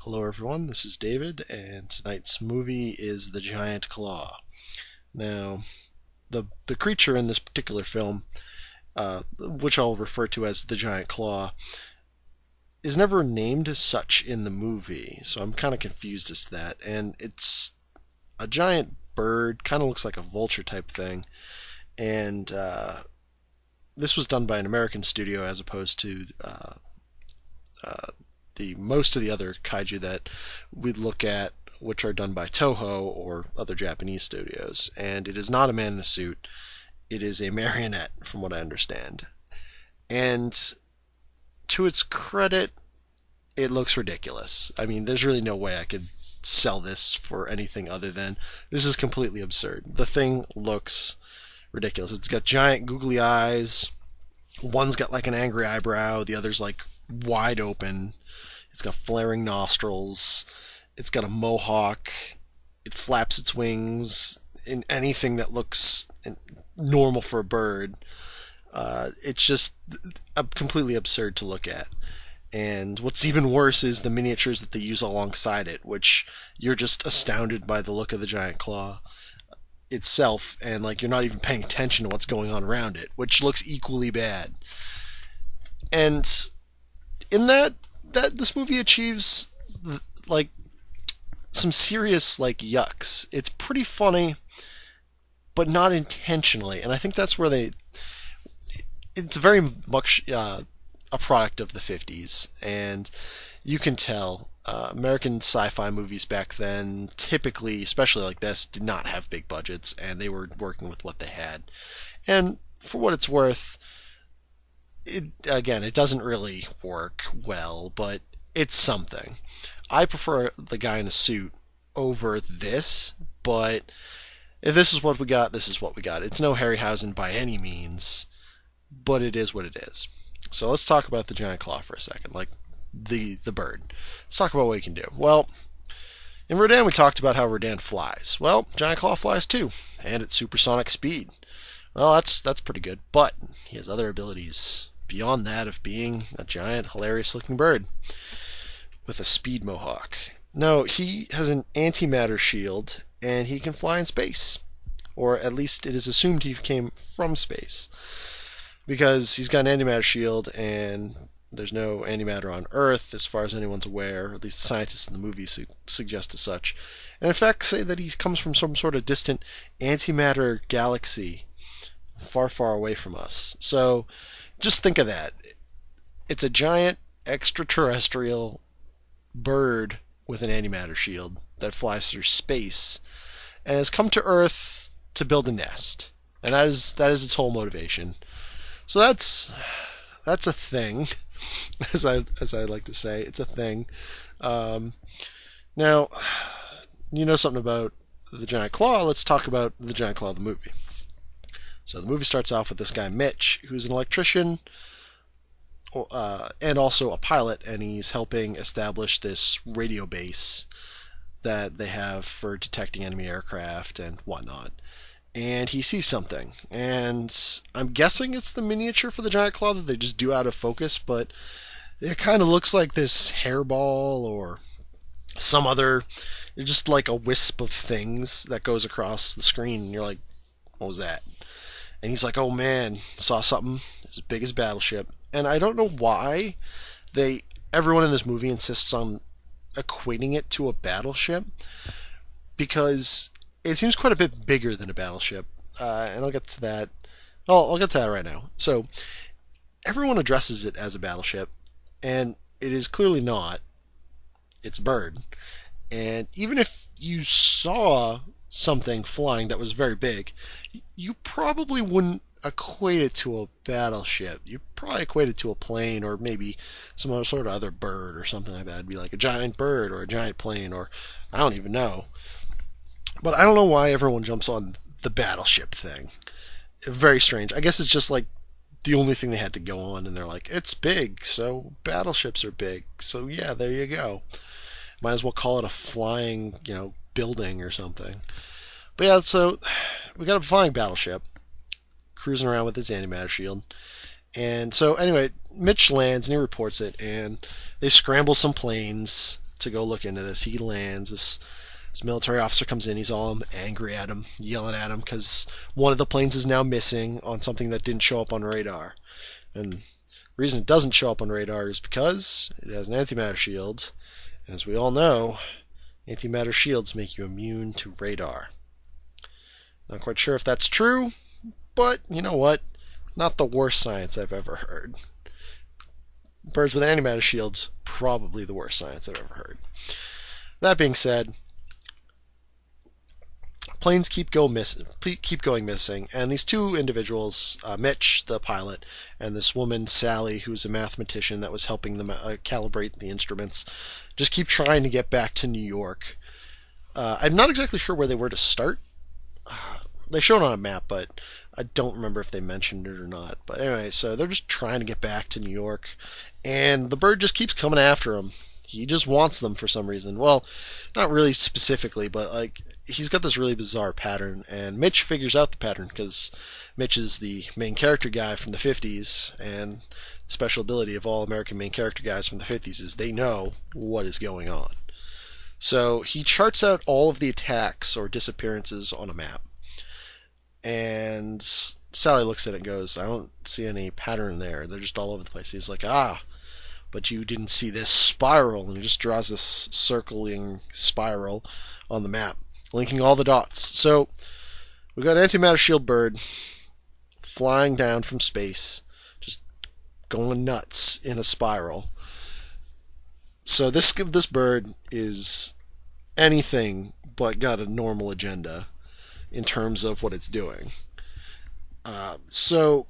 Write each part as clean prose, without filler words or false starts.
Hello, everyone. This is David, and tonight's movie is The Giant Claw. Now, the creature in this particular film, which I'll refer to as the Giant Claw, is never named as such in the movie, so I'm kind of confused as to that. And it's a giant bird, kind of looks like a vulture type thing, and this was done by an American studio as opposed to uh, the most of the other kaiju that we look at, which are done by Toho or other Japanese studios. And it is not a man in a suit; it is a marionette, from what I understand. And to its credit, it looks ridiculous. I mean, there's really no way I could sell this for anything other than this is completely absurd. The thing looks ridiculous. It's got giant googly eyes. One's got like an angry eyebrow, the other's like wide open. It's got flaring nostrils. It's got a mohawk. It flaps its wings in anything that looks normal for a bird. It's just completely absurd to look at. And what's even worse is the miniatures that they use alongside it, which you're just astounded by the look of the giant claw itself, and like you're not even paying attention to what's going on around it, which looks equally bad. And in that this movie achieves like some serious like yucks. It's pretty funny, but not intentionally, and I think that's where it's very much a product of the 50s, and you can tell American sci-fi movies back then, typically, especially like this, did not have big budgets, and they were working with what they had. And for what it's worth, it doesn't really work well, but it's something. I prefer the guy in a suit over this, but if this is what we got, this is what we got. It's no Harryhausen by any means, but it is what it is. So let's talk about the giant claw for a second, like the bird. Let's talk about what he can do. Well, in Rodan we talked about how Rodan flies. Well, giant claw flies too, and at supersonic speed. Well, that's pretty good, but he has other abilities beyond that of being a giant, hilarious-looking bird with a speed mohawk. No, he has an antimatter shield, and he can fly in space, or at least it is assumed he came from space, because he's got an antimatter shield, and there's no antimatter on Earth, as far as anyone's aware. At least the scientists in the movie suggest as such. And in fact, say that he comes from some sort of distant antimatter galaxy, far, far away from us. So, just think of that. It's a giant extraterrestrial bird with an antimatter shield that flies through space, and has come to Earth to build a nest. And that is its whole motivation. So that's a thing, as I like to say. It's a thing. Now, you know something about the Giant Claw. Let's talk about the Giant Claw, the movie. So the movie starts off with this guy Mitch, who's an electrician and also a pilot, and he's helping establish this radio base that they have for detecting enemy aircraft and whatnot. And he sees something, and I'm guessing it's the miniature for the giant claw that they just do out of focus, but it kind of looks like this hairball or some other, just like a wisp of things that goes across the screen, and you're like, what was that? And he's like, oh man, saw something as big as Battleship. And I don't know why everyone in this movie insists on equating it to a battleship, because it seems quite a bit bigger than a battleship, and I'll get to that. I'll get to that right now. So, everyone addresses it as a battleship, and it is clearly not. It's a bird. And even if you saw something flying that was very big, you probably wouldn't equate it to a battleship. You probably equate it to a plane, or maybe some other sort of other bird or something like that. It'd be like a giant bird or a giant plane, or I don't even know. But I don't know why everyone jumps on the battleship thing. Very strange. I guess it's just like the only thing they had to go on, and they're like, it's big, so battleships are big. So yeah, there you go. Might as well call it a flying, building or something. But yeah, so we got a flying battleship cruising around with its antimatter shield. And so anyway, Mitch lands and he reports it, and they scramble some planes to go look into this. He lands. This military officer comes in. He's all angry at him, yelling at him because one of the planes is now missing on something that didn't show up on radar. And the reason it doesn't show up on radar is because it has an antimatter shield. And as we all know, antimatter shields make you immune to radar. Not quite sure if that's true, but you know what? Not the worst science I've ever heard. Birds with antimatter shields, probably the worst science I've ever heard. That being said, planes keep going missing, and these two individuals, Mitch, the pilot, and this woman, Sally, who's a mathematician that was helping them calibrate the instruments, just keep trying to get back to New York. I'm not exactly sure where they were to start. They showed on a map, but I don't remember if they mentioned it or not. But anyway, so they're just trying to get back to New York, and the bird just keeps coming after them. He just wants them for some reason. Well, not really specifically, but like he's got this really bizarre pattern, and Mitch figures out the pattern because Mitch is the main character guy from the 50s, and the special ability of all American main character guys from the 50s is they know what is going on. So he charts out all of the attacks or disappearances on a map. And Sally looks at it and goes, I don't see any pattern there. They're just all over the place. He's like, but you didn't see this spiral. And he just draws this circling spiral on the map, linking all the dots. So we've got an antimatter shield bird flying down from space, just going nuts in a spiral. So this bird is anything but got a normal agenda in terms of what it's doing. So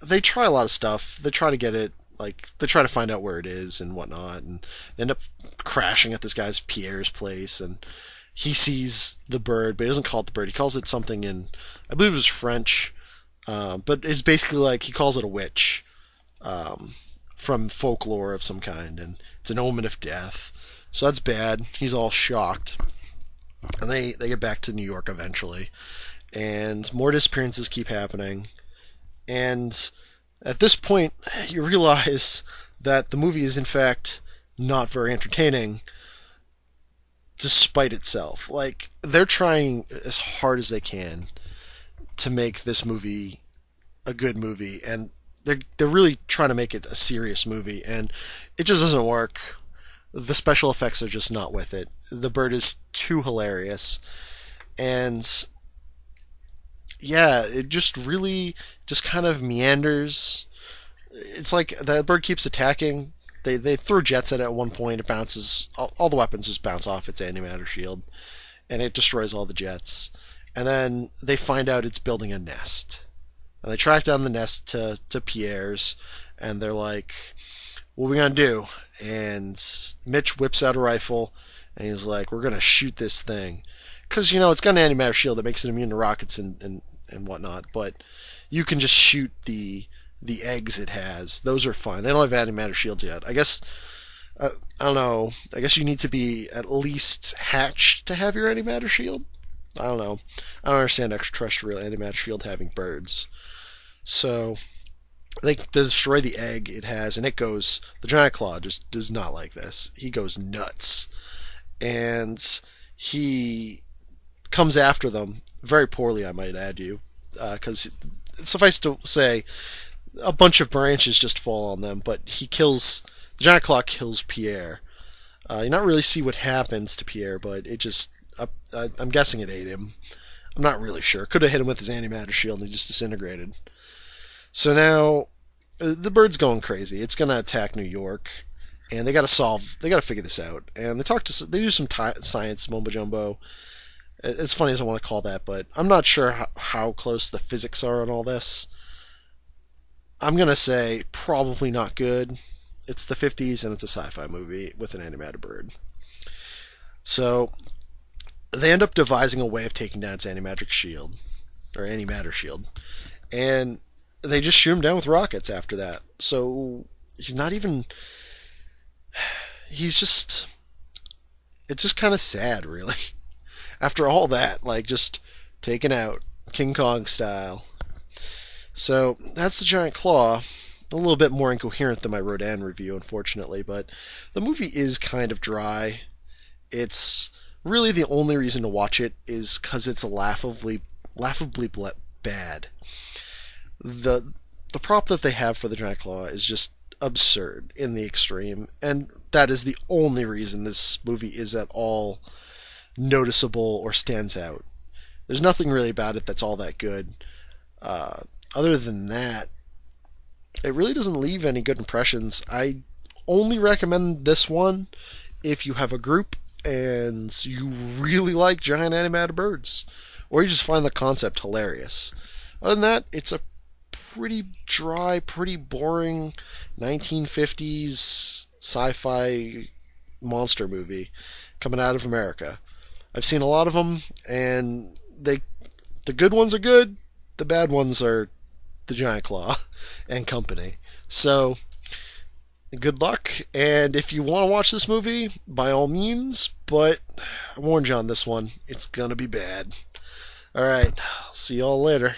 they try a lot of stuff. They try to get it, they try to find out where it is and whatnot, and they end up crashing at this guy's Pierre's place, and he sees the bird, but he doesn't call it the bird. He calls it something in, I believe it was French, but it's basically he calls it a witch from folklore of some kind, and it's an omen of death. So that's bad. He's all shocked. And they get back to New York eventually. And more disappearances keep happening. And at this point, you realize that the movie is in fact not very entertaining despite itself. They're trying as hard as they can to make this movie a good movie. And they're really trying to make it a serious movie. And it just doesn't work. The special effects are just not with it. The bird is too hilarious. And yeah, it just really just kind of meanders. It's like the bird keeps attacking. They throw jets at it at one point. It bounces. All the weapons just bounce off its antimatter shield. And it destroys all the jets. And then they find out it's building a nest. And they track down the nest to Pierre's. And they're like, what are we going to do? And Mitch whips out a rifle, and he's like, we're going to shoot this thing. Because, it's got an antimatter shield that makes it immune to rockets and whatnot, but you can just shoot the eggs it has. Those are fine. They don't have antimatter shields yet. I guess, I don't know, I guess you need to be at least hatched to have your antimatter shield? I don't know. I don't understand extraterrestrial antimatter shield having birds. So they destroy the egg it has, and it goes, the giant claw just does not like this. He goes nuts. And he comes after them, very poorly, I might add you, because suffice to say, a bunch of branches just fall on them, but the giant claw kills Pierre. You not really see what happens to Pierre, but it just, I'm guessing it ate him. I'm not really sure. Could have hit him with his antimatter shield and he just disintegrated. So now, the bird's going crazy. It's going to attack New York, and they got to figure this out. And they do some science mumbo jumbo. As funny as I want to call that, but I'm not sure how close the physics are on all this. I'm going to say probably not good. It's the 50s, and it's a sci-fi movie with an antimatter bird. So they end up devising a way of taking down its antimatter shield, and they just shoot him down with rockets after that. So it's just kind of sad, really. After all that, just taken out, King Kong style. So that's the giant claw, a little bit more incoherent than my Rodan review, unfortunately, but the movie is kind of dry. It's really the only reason to watch it is because it's laughably bad. The the prop that they have for the giant claw is just absurd in the extreme, and that is the only reason this movie is at all noticeable or stands out. There's nothing really about it that's all that good. Other than that, it really doesn't leave any good impressions. I only recommend this one if you have a group and you really like giant animated birds, or you just find the concept hilarious. Other than that, it's a pretty dry, pretty boring 1950s sci-fi monster movie coming out of America. I've seen a lot of them, and the good ones are good, the bad ones are the Giant Claw and company. So, good luck, and if you want to watch this movie, by all means, but I warned you on this one, it's gonna be bad. Alright, see y'all later.